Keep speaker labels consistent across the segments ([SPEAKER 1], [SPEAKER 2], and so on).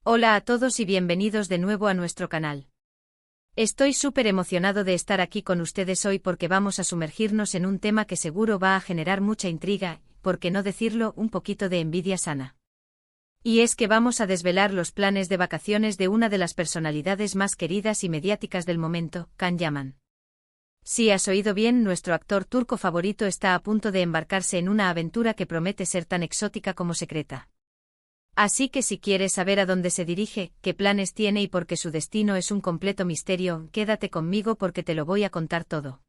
[SPEAKER 1] Hola a todos y bienvenidos de nuevo a nuestro canal. Estoy súper emocionado de estar aquí con ustedes hoy porque vamos a sumergirnos en un tema que seguro va a generar mucha intriga, por qué no decirlo, un poquito de envidia sana. Y es que vamos a desvelar los planes de vacaciones de una de las personalidades más queridas y mediáticas del momento, Can Yaman. Si has oído bien, nuestro actor turco favorito está a punto de embarcarse en una aventura que promete ser tan exótica como secreta. Así que si quieres saber a dónde se dirige, qué planes tiene y por qué su destino es un completo misterio, quédate conmigo porque te lo voy a contar todo.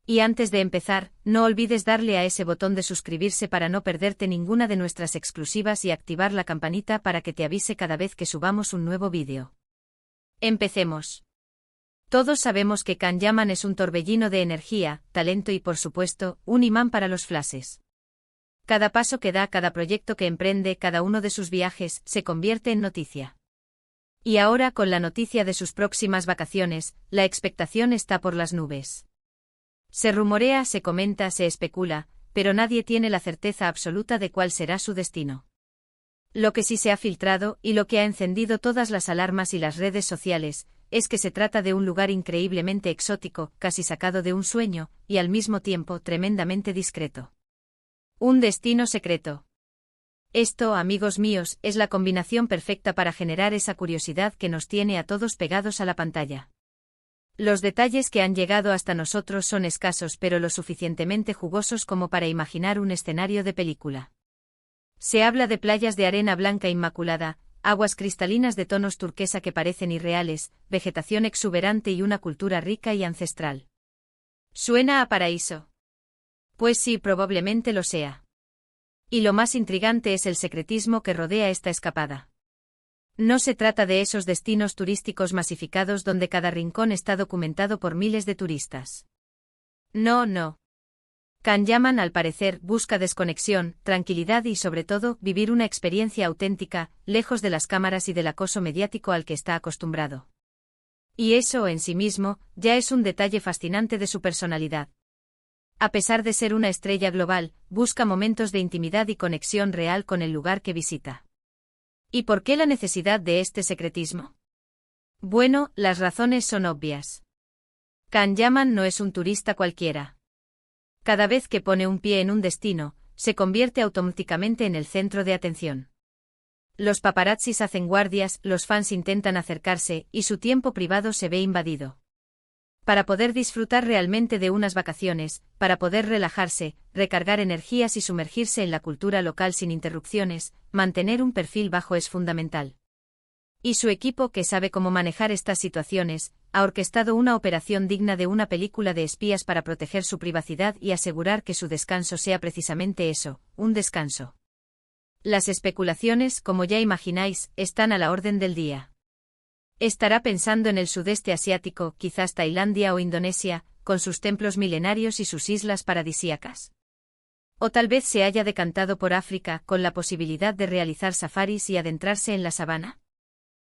[SPEAKER 1] Y antes de empezar, no olvides darle a ese botón de suscribirse para no perderte ninguna de nuestras exclusivas y activar la campanita para que te avise cada vez que subamos un nuevo vídeo. Empecemos. Todos sabemos que Can Yaman es un torbellino de energía, talento y por supuesto, un imán para los flashes. Cada paso que da, cada proyecto que emprende, cada uno de sus viajes, se convierte en noticia. Y ahora, con la noticia de sus próximas vacaciones, la expectación está por las nubes. Se rumorea, se comenta, se especula, pero nadie tiene la certeza absoluta de cuál será su destino. Lo que sí se ha filtrado, y lo que ha encendido todas las alarmas y las redes sociales, es que se trata de un lugar increíblemente exótico, casi sacado de un sueño, y al mismo tiempo tremendamente discreto. Un destino secreto. Esto, amigos míos, es la combinación perfecta para generar esa curiosidad que nos tiene a todos pegados a la pantalla. Los detalles que han llegado hasta nosotros son escasos pero lo suficientemente jugosos como para imaginar un escenario de película. Se habla de playas de arena blanca inmaculada, aguas cristalinas de tonos turquesa que parecen irreales, vegetación exuberante y una cultura rica y ancestral. ¿Suena a paraíso? Pues sí, probablemente lo sea. Y lo más intrigante es el secretismo que rodea esta escapada. No se trata de esos destinos turísticos masificados donde cada rincón está documentado por miles de turistas. No. Can Yaman, al parecer, busca desconexión, tranquilidad y sobre todo, vivir una experiencia auténtica, lejos de las cámaras y del acoso mediático al que está acostumbrado. Y eso, en sí mismo, ya es un detalle fascinante de su personalidad. A pesar de ser una estrella global, busca momentos de intimidad y conexión real con el lugar que visita. ¿Y por qué la necesidad de este secretismo? Bueno, las razones son obvias. Can Yaman no es un turista cualquiera. Cada vez que pone un pie en un destino, se convierte automáticamente en el centro de atención. Los paparazzis hacen guardias, los fans intentan acercarse, y su tiempo privado se ve invadido. Para poder disfrutar realmente de unas vacaciones, para poder relajarse, recargar energías y sumergirse en la cultura local sin interrupciones, mantener un perfil bajo es fundamental. Y su equipo, que sabe cómo manejar estas situaciones, ha orquestado una operación digna de una película de espías para proteger su privacidad y asegurar que su descanso sea precisamente eso, un descanso. Las especulaciones, como ya imagináis, están a la orden del día. Estará pensando en el sudeste asiático, quizás Tailandia o Indonesia, con sus templos milenarios y sus islas paradisíacas. O tal vez se haya decantado por África, con la posibilidad de realizar safaris y adentrarse en la sabana.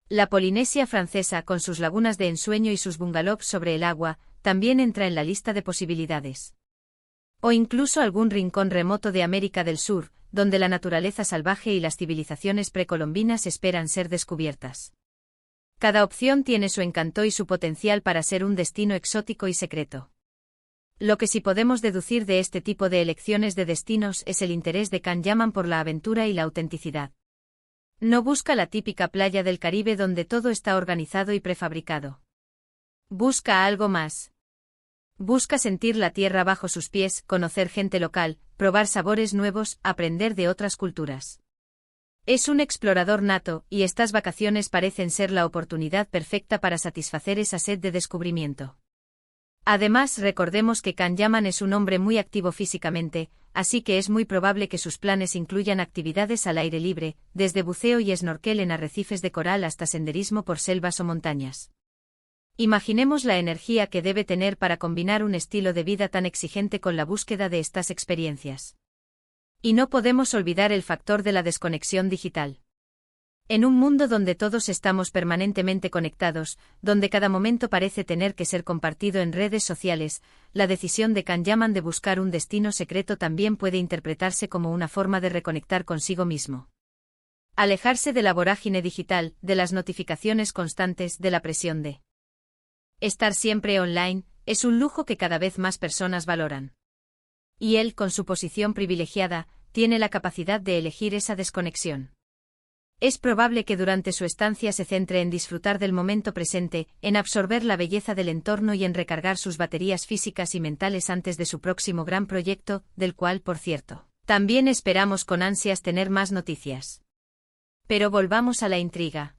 [SPEAKER 1] La Polinesia francesa, con sus lagunas de ensueño y sus bungalows sobre el agua, también entra en la lista de posibilidades. O incluso algún rincón remoto de América del Sur, donde la naturaleza salvaje y las civilizaciones precolombinas esperan ser descubiertas. Cada opción tiene su encanto y su potencial para ser un destino exótico y secreto. Lo que sí podemos deducir de este tipo de elecciones de destinos es el interés de Can Yaman por la aventura y la autenticidad. No busca la típica playa del Caribe donde todo está organizado y prefabricado. Busca algo más. Busca sentir la tierra bajo sus pies, conocer gente local, probar sabores nuevos, aprender de otras culturas. Es un explorador nato, y estas vacaciones parecen ser la oportunidad perfecta para satisfacer esa sed de descubrimiento. Además, recordemos que Can Yaman es un hombre muy activo físicamente, así que es muy probable que sus planes incluyan actividades al aire libre, desde buceo y snorkel en arrecifes de coral hasta senderismo por selvas o montañas. Imaginemos la energía que debe tener para combinar un estilo de vida tan exigente con la búsqueda de estas experiencias. Y no podemos olvidar el factor de la desconexión digital. En un mundo donde todos estamos permanentemente conectados, donde cada momento parece tener que ser compartido en redes sociales, la decisión de Can Yaman de buscar un destino secreto también puede interpretarse como una forma de reconectar consigo mismo. Alejarse de la vorágine digital, de las notificaciones constantes, de la presión de estar siempre online, es un lujo que cada vez más personas valoran. Y él, con su posición privilegiada, tiene la capacidad de elegir esa desconexión. Es probable que durante su estancia se centre en disfrutar del momento presente, en absorber la belleza del entorno y en recargar sus baterías físicas y mentales antes de su próximo gran proyecto, del cual, por cierto, también esperamos con ansias tener más noticias. Pero volvamos a la intriga.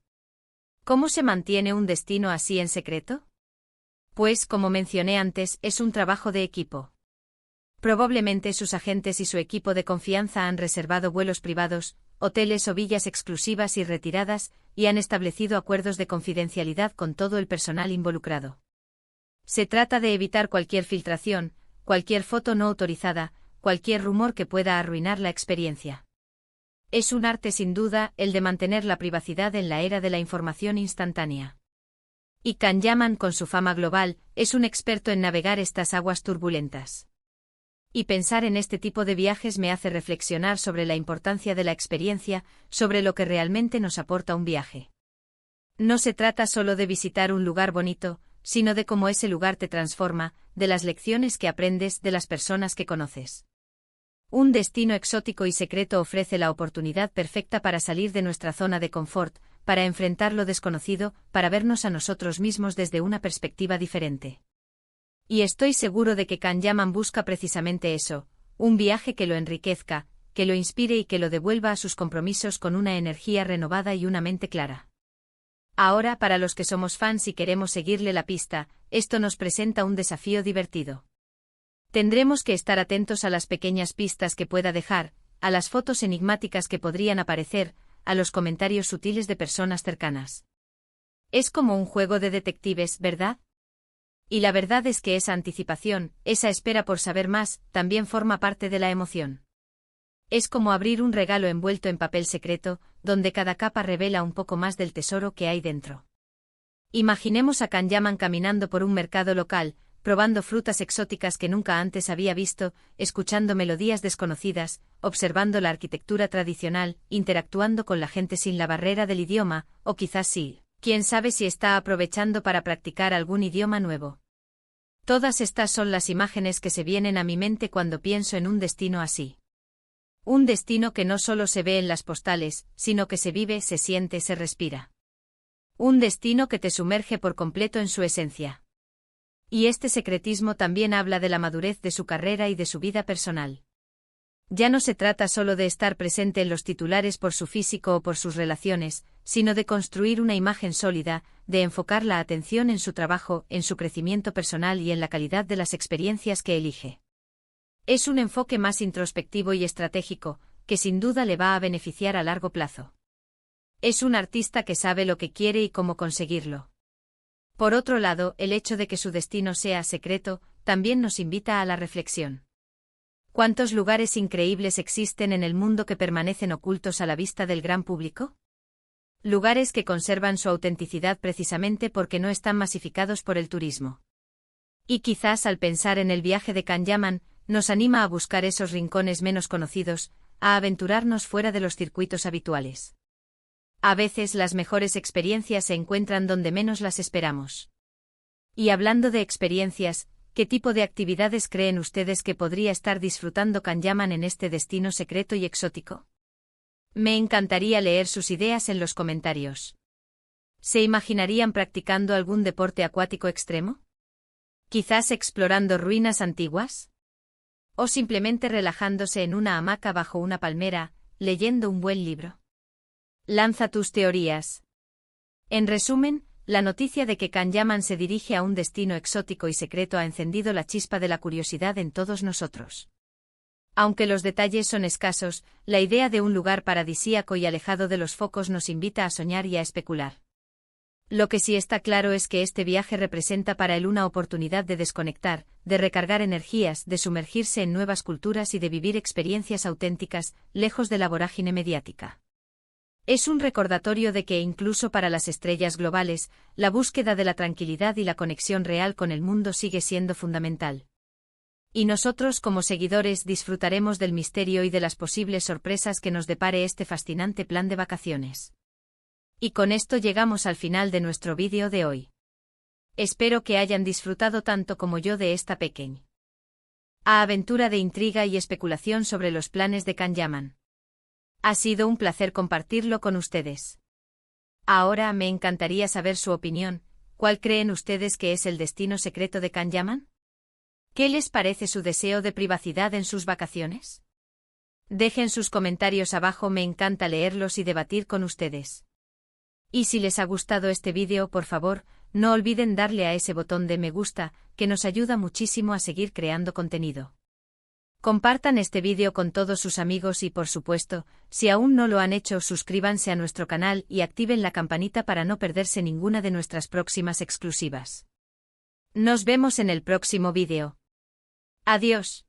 [SPEAKER 1] ¿Cómo se mantiene un destino así en secreto? Pues, como mencioné antes, es un trabajo de equipo. Probablemente sus agentes y su equipo de confianza han reservado vuelos privados, hoteles o villas exclusivas y retiradas, y han establecido acuerdos de confidencialidad con todo el personal involucrado. Se trata de evitar cualquier filtración, cualquier foto no autorizada, cualquier rumor que pueda arruinar la experiencia. Es un arte sin duda el de mantener la privacidad en la era de la información instantánea. Y Can Yaman, con su fama global, es un experto en navegar estas aguas turbulentas. Y pensar en este tipo de viajes me hace reflexionar sobre la importancia de la experiencia, sobre lo que realmente nos aporta un viaje. No se trata solo de visitar un lugar bonito, sino de cómo ese lugar te transforma, de las lecciones que aprendes, de las personas que conoces. Un destino exótico y secreto ofrece la oportunidad perfecta para salir de nuestra zona de confort, para enfrentar lo desconocido, para vernos a nosotros mismos desde una perspectiva diferente. Y estoy seguro de que Can Yaman busca precisamente eso, un viaje que lo enriquezca, que lo inspire y que lo devuelva a sus compromisos con una energía renovada y una mente clara. Ahora, para los que somos fans y queremos seguirle la pista, esto nos presenta un desafío divertido. Tendremos que estar atentos a las pequeñas pistas que pueda dejar, a las fotos enigmáticas que podrían aparecer, a los comentarios sutiles de personas cercanas. Es como un juego de detectives, ¿verdad? Y la verdad es que esa anticipación, esa espera por saber más, también forma parte de la emoción. Es como abrir un regalo envuelto en papel secreto, donde cada capa revela un poco más del tesoro que hay dentro. Imaginemos a Can Yaman caminando por un mercado local, probando frutas exóticas que nunca antes había visto, escuchando melodías desconocidas, observando la arquitectura tradicional, interactuando con la gente sin la barrera del idioma, o quizás sí, quién sabe si está aprovechando para practicar algún idioma nuevo. Todas estas son las imágenes que se vienen a mi mente cuando pienso en un destino así. Un destino que no solo se ve en las postales, sino que se vive, se siente, se respira. Un destino que te sumerge por completo en su esencia. Y este secretismo también habla de la madurez de su carrera y de su vida personal. Ya no se trata solo de estar presente en los titulares por su físico o por sus relaciones, sino de construir una imagen sólida, de enfocar la atención en su trabajo, en su crecimiento personal y en la calidad de las experiencias que elige. Es un enfoque más introspectivo y estratégico, que sin duda le va a beneficiar a largo plazo. Es un artista que sabe lo que quiere y cómo conseguirlo. Por otro lado, el hecho de que su destino sea secreto, también nos invita a la reflexión. ¿Cuántos lugares increíbles existen en el mundo que permanecen ocultos a la vista del gran público? Lugares que conservan su autenticidad precisamente porque no están masificados por el turismo. Y quizás al pensar en el viaje de Can Yaman, nos anima a buscar esos rincones menos conocidos, a aventurarnos fuera de los circuitos habituales. A veces las mejores experiencias se encuentran donde menos las esperamos. Y hablando de experiencias, ¿qué tipo de actividades creen ustedes que podría estar disfrutando Can Yaman en este destino secreto y exótico? Me encantaría leer sus ideas en los comentarios. ¿Se imaginarían practicando algún deporte acuático extremo? ¿Quizás explorando ruinas antiguas? ¿O simplemente relajándose en una hamaca bajo una palmera, leyendo un buen libro? Lanza tus teorías. En resumen, la noticia de que Can Yaman se dirige a un destino exótico y secreto ha encendido la chispa de la curiosidad en todos nosotros. Aunque los detalles son escasos, la idea de un lugar paradisíaco y alejado de los focos nos invita a soñar y a especular. Lo que sí está claro es que este viaje representa para él una oportunidad de desconectar, de recargar energías, de sumergirse en nuevas culturas y de vivir experiencias auténticas, lejos de la vorágine mediática. Es un recordatorio de que incluso para las estrellas globales, la búsqueda de la tranquilidad y la conexión real con el mundo sigue siendo fundamental. Y nosotros como seguidores disfrutaremos del misterio y de las posibles sorpresas que nos depare este fascinante plan de vacaciones. Y con esto llegamos al final de nuestro vídeo de hoy. Espero que hayan disfrutado tanto como yo de esta pequeña aventura de intriga y especulación sobre los planes de Can Yaman. Ha sido un placer compartirlo con ustedes. Ahora me encantaría saber su opinión. ¿Cuál creen ustedes que es el destino secreto de Can Yaman? ¿Qué les parece su deseo de privacidad en sus vacaciones? Dejen sus comentarios abajo, me encanta leerlos y debatir con ustedes. Y si les ha gustado este vídeo, por favor, no olviden darle a ese botón de me gusta, que nos ayuda muchísimo a seguir creando contenido. Compartan este vídeo con todos sus amigos y, por supuesto, si aún no lo han hecho, suscríbanse a nuestro canal y activen la campanita para no perderse ninguna de nuestras próximas exclusivas. Nos vemos en el próximo vídeo. Adiós.